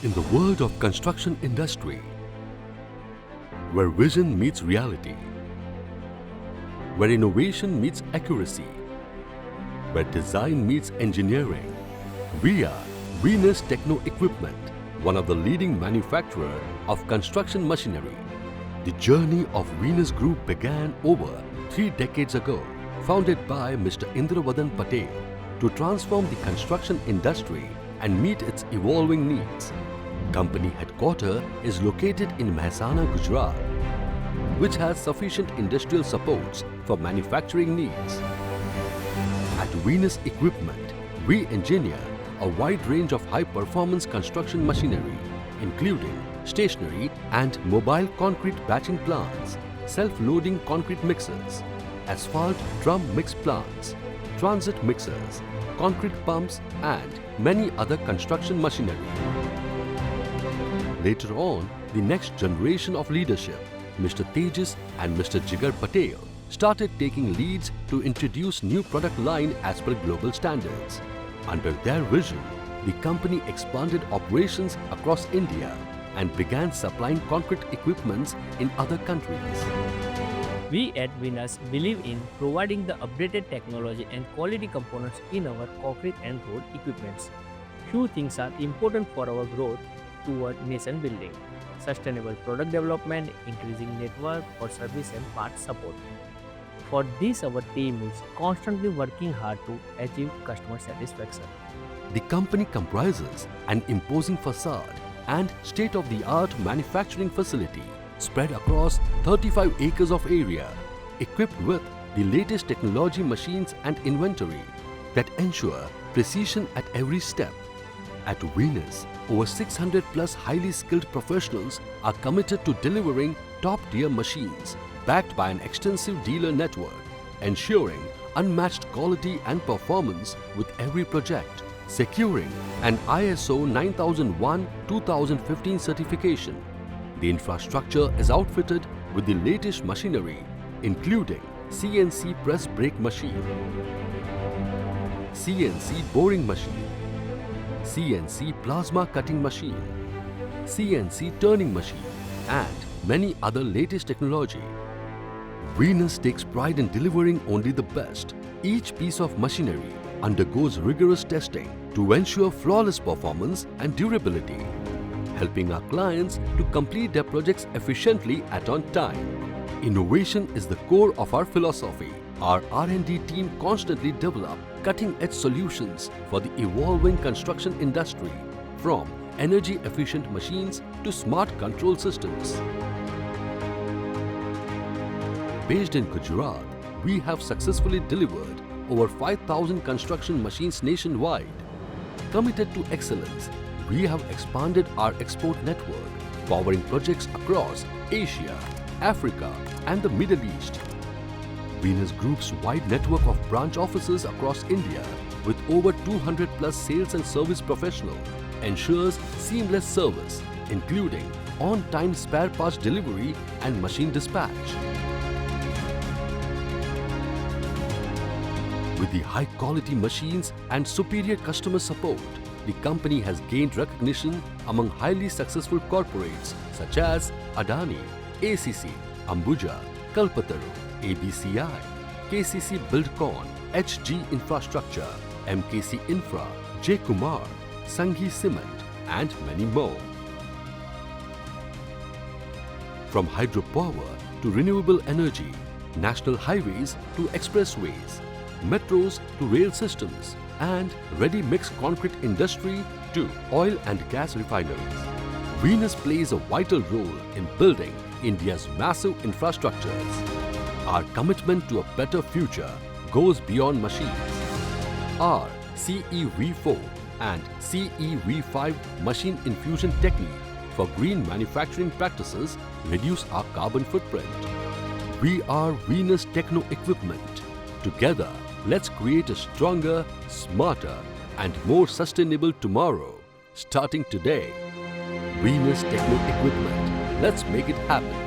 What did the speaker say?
In the world of construction industry, where vision meets reality, where innovation meets accuracy, where design meets engineering, we are Venus Techno Equipment, one of the leading manufacturers of construction machinery. The journey of Venus Group began over 3 decades ago, founded by Mr. Indravadan Patel to transform the construction industry and meet its evolving needs. Company headquarters is located in Mehsana, Gujarat, which has sufficient industrial supports for manufacturing needs. At Venus Equipment, we engineer a wide range of high-performance construction machinery, including stationary and mobile concrete batching plants, self-loading concrete mixers, asphalt drum mix plants, transit mixers, concrete pumps and many other construction machinery. Later on, the next generation of leadership, Mr. Tejas and Mr. Jigar Patel, started taking leads to introduce new product line as per global standards. Under their vision, the company expanded operations across India and began supplying concrete equipments in other countries. We at Venus believe in providing the updated technology and quality components in our concrete and road equipments. Few things are important for our growth toward nation building: sustainable product development, increasing network for service and parts support. For this, our team is constantly working hard to achieve customer satisfaction. The company comprises an imposing facade and state-of-the-art manufacturing facility spread across 35 acres of area, equipped with the latest technology machines and inventory that ensure precision at every step. At Venus, over 600 plus highly skilled professionals are committed to delivering top-tier machines backed by an extensive dealer network, ensuring unmatched quality and performance with every project, securing an ISO 9001-2015 certification. The infrastructure is outfitted with the latest machinery, including CNC press brake machine, CNC boring machine, CNC plasma cutting machine, CNC turning machine, and many other latest technology. Venus takes pride in delivering only the best. Each piece of machinery undergoes rigorous testing to ensure flawless performance and durability, helping our clients to complete their projects efficiently and on time. Innovation is the core of our philosophy. Our R&D team constantly develop cutting-edge solutions for the evolving construction industry, from energy-efficient machines to smart control systems. Based in Gujarat, we have successfully delivered over 5,000 construction machines nationwide. Committed to excellence, we have expanded our export network, powering projects across Asia, Africa, and the Middle East. Venus Group's wide network of branch offices across India, with over 200 plus sales and service professionals, ensures seamless service, including on-time spare parts delivery and machine dispatch. With the high-quality machines and superior customer support, the company has gained recognition among highly successful corporates such as Adani, ACC, Ambuja, Kalpataru, ABCI, KCC Buildcon, HG Infrastructure, MKC Infra, J. Kumar, Sanghi Cement, and many more. From hydropower to renewable energy, national highways to expressways, metros to rail systems, and ready-mix concrete industry to oil and gas refineries, Venus plays a vital role in building India's massive infrastructures. Our commitment to a better future goes beyond machines. Our CEV4 and CEV5 machine infusion technique for green manufacturing practices reduce our carbon footprint. We are Venus Techno Equipment. Together, let's create a stronger, smarter, and more sustainable tomorrow. Starting today, Venus Techno Equipment. Let's make it happen.